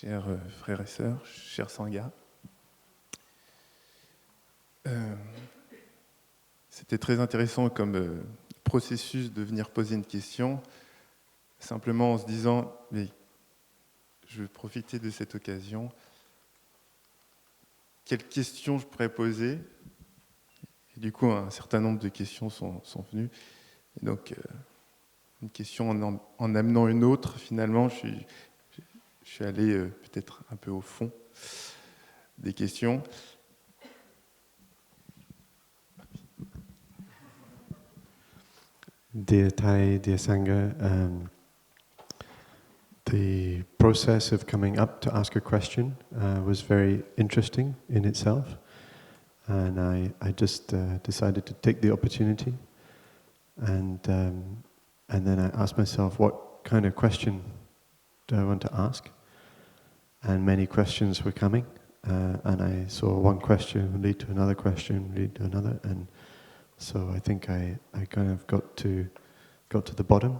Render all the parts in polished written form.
chers frères et sœurs, chers sanghas. C'était très intéressant comme processus de venir poser une question, simplement en se disant, mais je vais profiter de cette occasion, quelles questions je pourrais poser? Et du coup, un certain nombre de questions sont venues. Et donc, une question en amenant une autre, finalement, je suis allé peut-être un peu au fond des questions. Dear Thai, dear Sangha, the process of coming up to ask a question was very interesting in itself, and I just decided to take the opportunity, and then I asked myself, what kind of question do I want to ask? And many questions were coming, and I saw one question lead to another question, lead to another, and so I think I kind of got to the bottom.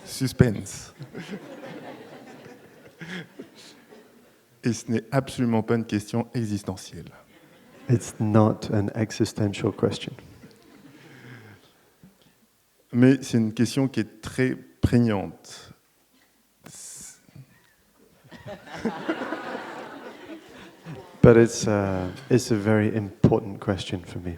Suspense. Et ce n'est absolument pas une question existentielle. It's not an existential question. Mais c'est une question qui est très prégnante. But it's a very important question for me.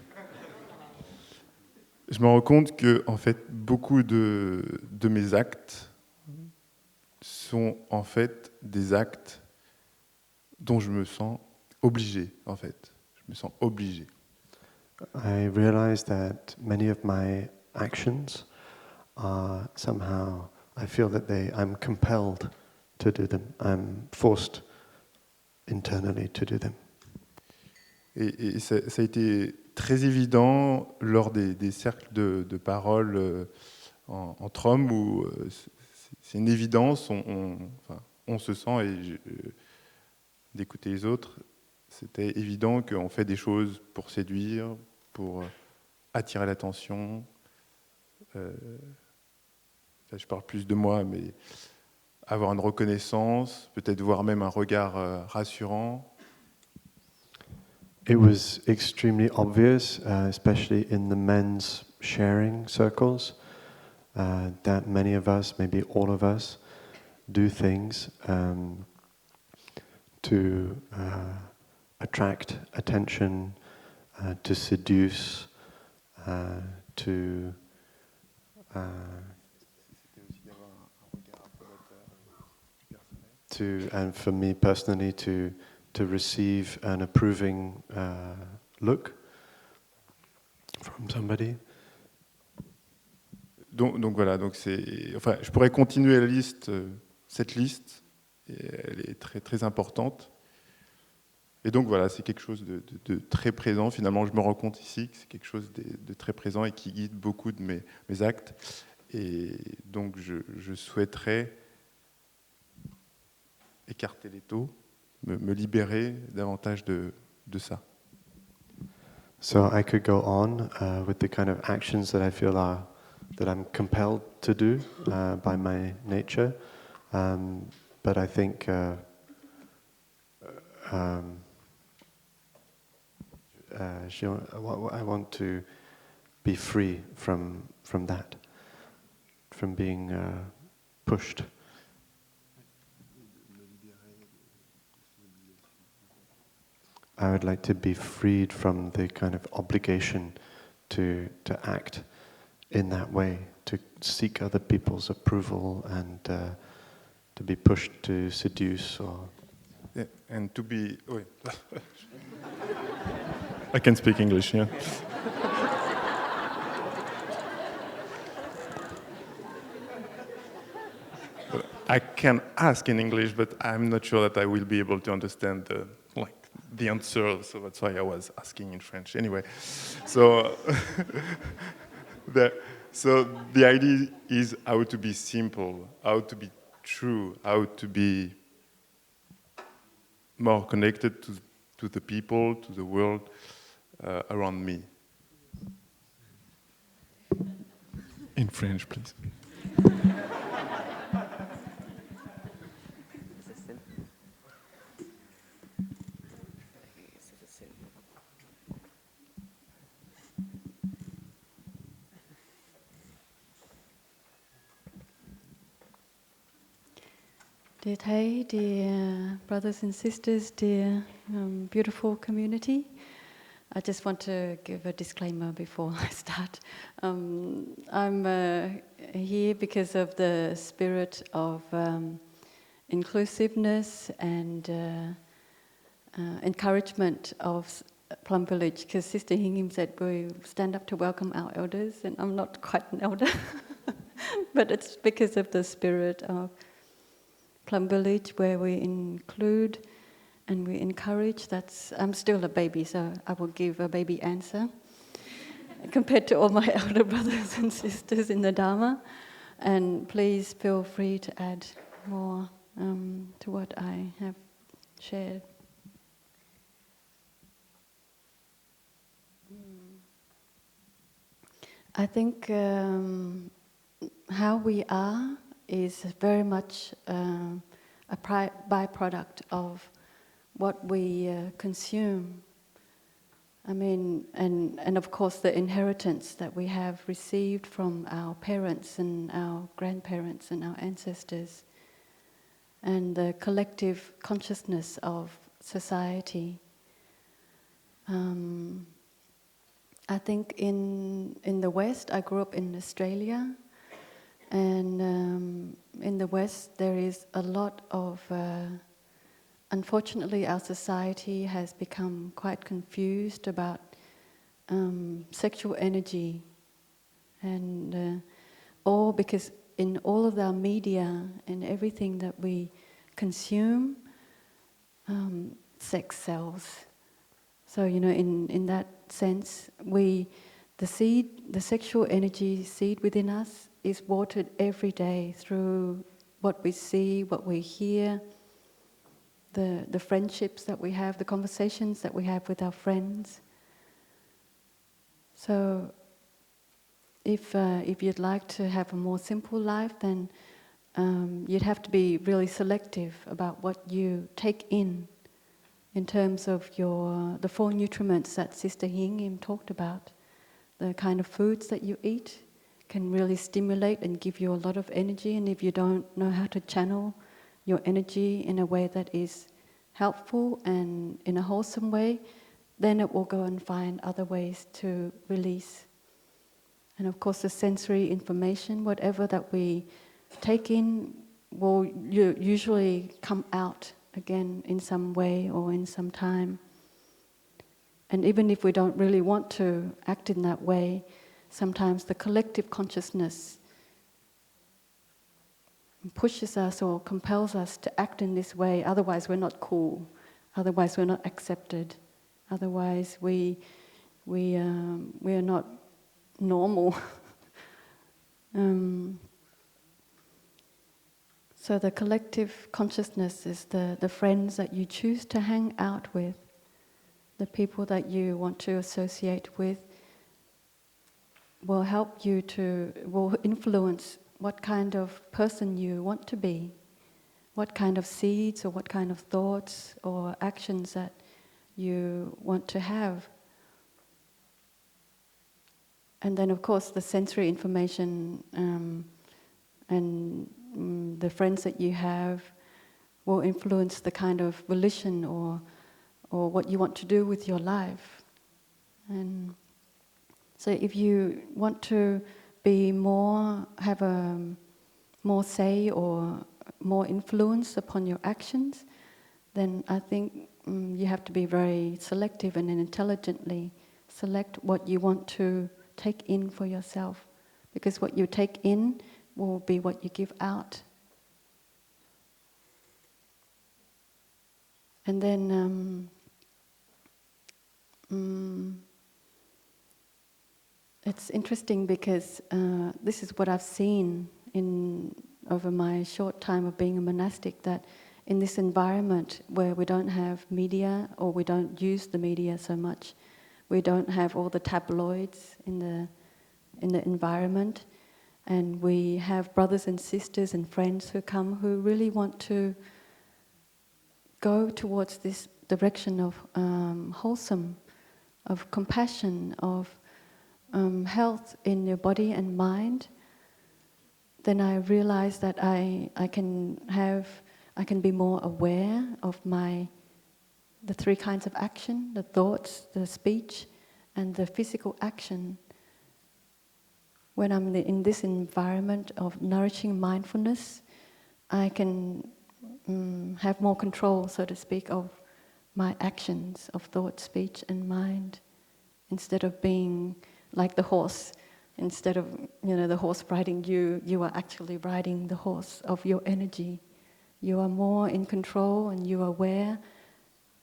Je me rends compte que, en fait, beaucoup de mes actes sont en fait des actes dont je me sens obligé, en fait. Je me sens obligé. I realize that many of my actions are somehow, I feel that I'm compelled to do them. I'm forced internally to do them. Et ça a été très évident lors des cercles de parole entre hommes où c'est une évidence, on se sent, et d'écouter les autres, c'était évident qu'on fait des choses pour séduire, pour attirer l'attention. Je parle plus de moi, mais avoir une reconnaissance, peut-être voir même un regard rassurant. It was extremely obvious, especially in the men's sharing circles, that many of us, maybe all of us, do things to attract attention, to seduce, and for me personally, to receive an approving look from somebody. Donc voilà, je pourrais continuer cette liste, et elle est très très importante. Et donc voilà, c'est quelque chose de très présent. Finalement, je me rends compte ici que c'est quelque chose de très présent et qui guide beaucoup de mes actes. Et donc je souhaiterais écarter l'étau, me libérer davantage de ça. So I could go on with the kind of actions that I feel that I'm compelled to do by my nature, but I think I want to be free from that, from being pushed. I would like to be freed from the kind of obligation to act in that way, to seek other people's approval and to be pushed to seduce or... Yeah, and to be... Oh, yeah. I can speak English, yeah. I can ask in English, but I'm not sure that I will be able to understand the answer, so that's why I was asking in French. Anyway, so the idea is how to be simple, how to be true, how to be more connected to the people, to the world around me. In French, please. Dear Thay, dear brothers and sisters, dear beautiful community, I just want to give a disclaimer before I start. I'm here because of the spirit of inclusiveness and encouragement of Plum Village, because Sister Hingim said we stand up to welcome our elders, and I'm not quite an elder, but it's because of the spirit of Plum Village, where we include and we encourage. I'm still a baby, so I will give a baby answer compared to all my elder brothers and sisters in the Dharma. And please feel free to add more to what I have shared. I think how we are is very much a byproduct of what we consume. I mean, and of course the inheritance that we have received from our parents and our grandparents and our ancestors, and the collective consciousness of society. I think in the West, I grew up in Australia, and in the West there is a lot of, unfortunately our society has become quite confused about sexual energy, and all because in all of our media and everything that we consume, sex sells. So, in that sense, the sexual energy seed within us is watered every day through what we see, what we hear, the friendships that we have, the conversations that we have with our friends. So, if you'd like to have a more simple life, then you'd have to be really selective about what you take in terms of the 4 nutriments that Sister Hingim talked about. The kind of foods that you eat can really stimulate and give you a lot of energy, and if you don't know how to channel your energy in a way that is helpful and in a wholesome way, then it will go and find other ways to release. And of course the sensory information, whatever that we take in, will usually come out again in some way or in some time. And even if we don't really want to act in that way, sometimes the collective consciousness pushes us or compels us to act in this way, otherwise we're not cool, otherwise we're not accepted, otherwise we are not normal. So the collective consciousness is the friends that you choose to hang out with, the people that you want to associate with, will help you will influence what kind of person you want to be, what kind of seeds or what kind of thoughts or actions that you want to have. And then of course the sensory information and the friends that you have will influence the kind of volition or what you want to do with your life. And so if you want to have a more say or more influence upon your actions, then I think you have to be very selective and intelligently select what you want to take in for yourself. Because what you take in will be what you give out. And then it's interesting because this is what I've seen over my short time of being a monastic, that in this environment where we don't have media or we don't use the media so much, we don't have all the tabloids in the environment, And we have brothers and sisters and friends who come who really want to go towards this direction of wholesome, of compassion, of health in your body and mind. Then I realize that I can be more aware of the three kinds of action: the thoughts, the speech, and the physical action. When I'm in this environment of nourishing mindfulness, I can have more control, so to speak, of my actions, of thought, speech, and mind, instead of being like the horse. Instead of the horse riding you, you are actually riding the horse of your energy. You are more in control, and you are aware,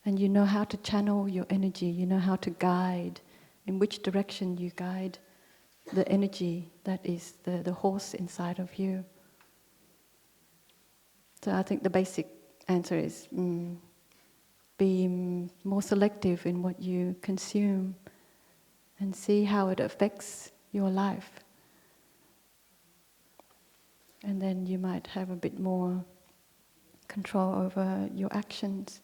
and you know how to channel your energy. You know how to guide, in which direction you guide the energy that is the horse inside of you. So I think the basic answer is be more selective in what you consume and see how it affects your life. And then you might have a bit more control over your actions.